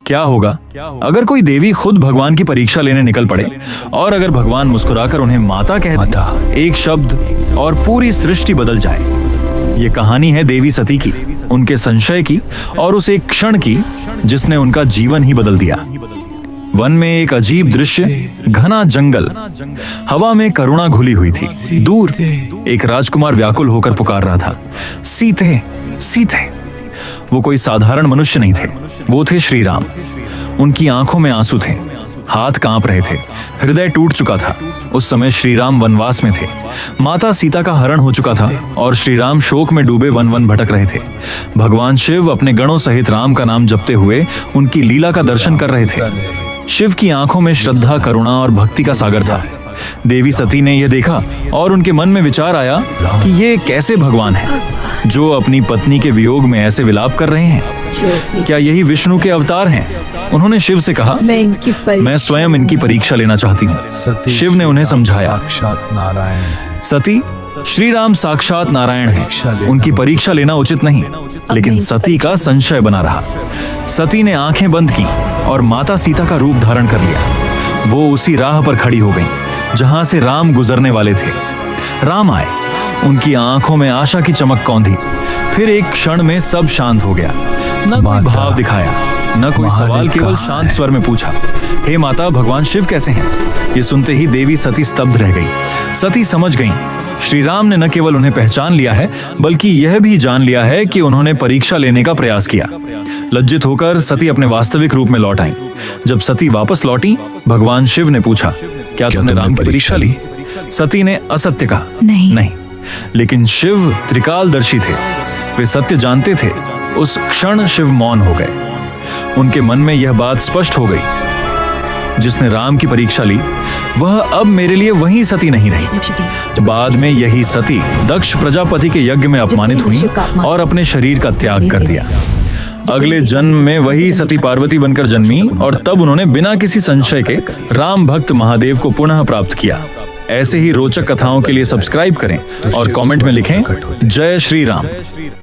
क्या होगा अगर कोई देवी खुद भगवान की परीक्षा लेने निकल पड़े और अगर भगवान मुस्कुराकर उन्हें माता कह दे, एक शब्द और पूरी सृष्टि बदल जाए। ये कहानी है देवी सती की, उनके संशय की और उस एक क्षण की जिसने उनका जीवन ही बदल दिया। वन में एक अजीब दृश्य, घना जंगल, हवा में करुणा घुली हुई थी। दूर एक राजकुमार व्याकुल होकर पुकार रहा था, सीते सीते। वो कोई साधारण मनुष्य नहीं थे, वो थे श्री राम। उनकी आंखों में आंसू थे, हाथ कांप रहे थे, हृदय टूट चुका था। उस समय श्री राम वनवास में थे, माता सीता का हरण हो चुका था और श्री राम शोक में डूबे वन वन भटक रहे थे। भगवान शिव अपने गणों सहित राम का नाम जपते हुए उनकी लीला का दर्शन कर रहे थे। शिव की आंखों में श्रद्धा, करुणा और भक्ति का सागर था। देवी सती ने यह देखा और उनके मन में विचार आया कि ये कैसे भगवान है जो अपनी पत्नी के वियोग में ऐसे विलाप कर रहे हैं। क्या यही विष्णु के अवतार हैं? उन्होंने शिव से कहा, मैं स्वयं इनकी परीक्षा लेना चाहती हूँ। शिव ने उन्हें समझाया, सती, श्री राम साक्षात नारायण हैं, उनकी परीक्षा लेना उचित नहीं। लेकिन सती का संशय बना रहा। सती ने आंखें बंद की और माता सीता का रूप धारण कर लिया। वो उसी राह पर खड़ी हो गई जहां से राम गुजरने वाले थे। राम आए, उनकी आंखों में आशा की चमक कौंधी। फिर एक क्षण में सब शांत हो गया। न कोई भाव दिखाया, न कोई सवाल, केवल शांत स्वर में पूछा, हे माता, भगवान शिव कैसे हैं? ये सुनते ही देवी सती स्तब्ध रह गई। सती समझ गईं, श्री राम ने न केवल उन्हें पहचान लिया है बल्कि यह भी जान लिया है कि उन्होंने परीक्षा लेने का प्रयास किया। लज्जित होकर सती अपने वास्तविक रूप में लौट आई। जब सती वापस लौटी, भगवान शिव ने पूछा, क्या तुमने राम की परीक्षा ली? सती ने असत्य कहा, नहीं। लेकिन शिव त्रिकालदर्शी थे, वे सत्य जानते थे। उस क्षण शिव मौन हो गए। उनके मन में यह बात स्पष्ट हो गई, जिसने राम की परीक्षा ली वह अब मेरे लिए वही सती नहीं रही। बाद में यही सती दक्ष प्रजापति के यज्ञ में अपमानित हुई और अपने शरीर का त्याग कर दिया। अगले जन्म में वही सती पार्वती बनकर जन्मी और तब उन्होंने बिना किसी संशय के राम भक्त महादेव को पुनः प्राप्त किया। ऐसे ही रोचक कथाओं के लिए सब्सक्राइब करें और कमेंट में लिखें, जय श्री राम।